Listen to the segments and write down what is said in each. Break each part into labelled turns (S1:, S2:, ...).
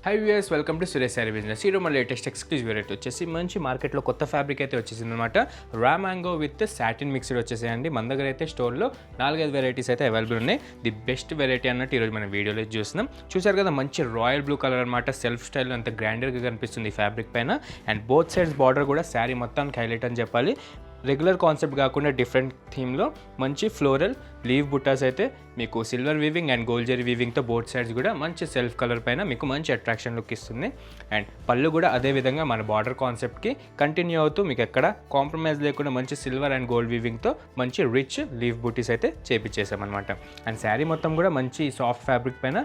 S1: High viewers, welcome to Suresh sari business. ఈరోజు మన latest exclusive variety వచ్చేసి మంచి మార్కెట్లో కొత్త ఫ్యాబ్రిక్ అయితే వచ్చేసింది అనమాట. Raw mango with satin mixed వచ్చేసాయండి. మన దగ్గర అయితే స్టోర్లో 4-5 వెరైటీస్ అయితే అవైలబుల్ ఉన్నాయి. ది బెస్ట్ వెరైటీ అన్నట్టు ఈరోజు మన వీడియోలో చూస్తున్నాం. చూసారు కదా, మంచి రాయల్ బ్లూ కలర్ అనమాట. సెల్ఫ్ స్టైల్ అంత గ్రాండర్గా కనిపిస్తుంది ఈ ఫ్యాబ్రిక్ పైన. అండ్ బోత్ సైడ్స్ బార్డర్ కూడా శారీ మొత్తానికి హైలైట్ అని చెప్పాలి. రెగ్యులర్ కాన్సెప్ట్ కాకుండా డిఫరెంట్ థీమ్లో మంచి ఫ్లోరల్ లీవ్ బుట్టాస్ అయితే మీకు silver weaving and gold zari వీవింగ్తో బోత్ సైడ్స్ కూడా మంచి సెల్ఫ్ కలర్ పైన మీకు మంచి అట్రాక్షన్ లుక్ ఇస్తుంది. అండ్ పళ్ళు కూడా అదే విధంగా మన బార్డర్ కాన్సెప్ట్కి కంటిన్యూ అవుతూ మీకు ఎక్కడ కాంప్రమైజ్ లేకుండా మంచి సిల్వర్ అండ్ గోల్డ్ వీవింగ్తో మంచి రిచ్ లీవ్ బుటీస్ అయితే చేపించేసామన్నమాట. అండ్ శారీ మొత్తం కూడా మంచి సాఫ్ట్ ఫ్యాబ్రిక్ పైన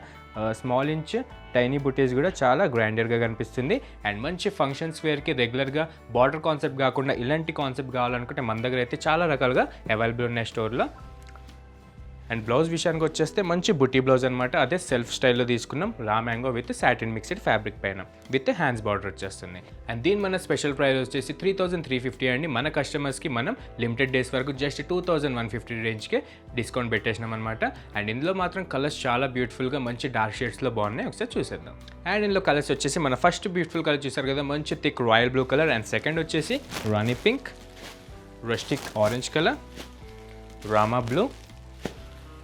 S1: స్మాల్ ఇంచ్ టైనీ బుటీస్ కూడా చాలా గ్రాండర్గా కనిపిస్తుంది. అండ్ మంచి ఫంక్షన్స్ వేర్కి రెగ్యులర్గా బార్డర్ కాన్సెప్ట్ కాకుండా ఇలాంటి కాన్సెప్ట్ కావాలనుకుంటే మన దగ్గర అయితే చాలా రకాలుగా అవైలబుల్ ఉన్నాయి స్టోర్లో. అండ్ బ్లౌజ్ విషయానికి వచ్చేస్తే మంచి బుటీ బ్లౌజ్ అనమాట. అదే సెల్ఫ్ స్టైల్లో తీసుకున్నాం. రా mango with satin mixed fabric పైన విత్ హ్యాండ్స్ బార్డర్ వచ్చేస్తుంది. అండ్ దీని మన స్పెషల్ ప్రైస్ వచ్చేసి 3350 అండి. మన కస్టమర్స్కి మనం లిమిటెడ్ డేస్ వరకు జస్ట్ 2150 రేంజ్కే డిస్కౌంట్ పెట్టేసినాం అనమాట. అండ్ ఇందులో మాత్రం కలర్స్ చాలా బ్యూటిఫుల్గా మంచి డార్క్ షేడ్స్లో బాగున్నాయి. ఒకసారి చూసేద్దాం. అండ్ ఇందులో కలర్స్ వచ్చేసి మన ఫస్ట్ బ్యూటిఫుల్ కలర్ చూసారు కదా, మంచి thick royal blue colour. And second వచ్చేసి rani pink, rustic orange colour, rama blue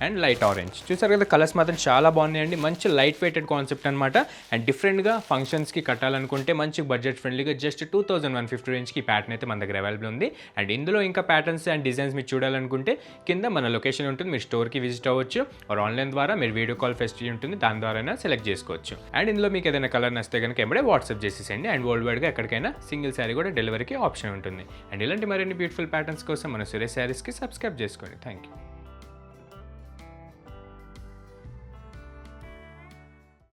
S1: and light orange. చూసారు కదా, కలర్స్ మాత్రం చాలా బాగున్నాయండి. మంచి లైట్ వెయిటెడ్ కాన్సెప్ట్ అనమాట. అండ్ డిఫరెంట్గా ఫంక్షన్స్కి కట్టాలనుకుంటే మంచి బడ్జెట్ ఫ్రెండ్లీగా జస్ట్ 2150 రేంజ్కి ఈ ప్యాటర్న్ అయితే మన దగ్గర అవైలబుల్ ఉంది. అండ్ ఇందులో ఇంకా ప్యాటర్న్స్ అండ్ డిజైన్స్ మీరు చూడాలనుకుంటే కింద మన లొకేషన్ ఉంటుంది, మీరు స్టోర్కి విజిట్ అవ్వచ్చు. ఆర్ ఆన్లైన్ ద్వారా మీరు వీడియో కాల్ ఫెసిలిటీ ఉంటుంది, దాని ద్వారా సెలెక్ట్ చేసుకోవచ్చు. అండ్ ఇందులో మీకు ఏదైనా కలర్ నచ్చితే కనుక ఎంబడే వాట్సాప్ చేసేసేయండి. అండ్ వరల్డ్ వైడ్గా ఎక్కడికైనా సింగిల్ శారీ కూడా డెలివరీకి ఆప్షన్ ఉంటుంది. అండ్ ఇలాంటి మరిన్ని బ్యూటిఫుల్ ప్యాటర్న్స్ కోసం మన సురేష్ శారీస్కి సబ్స్క్రైబ్ చేసుకోండి. Thank you.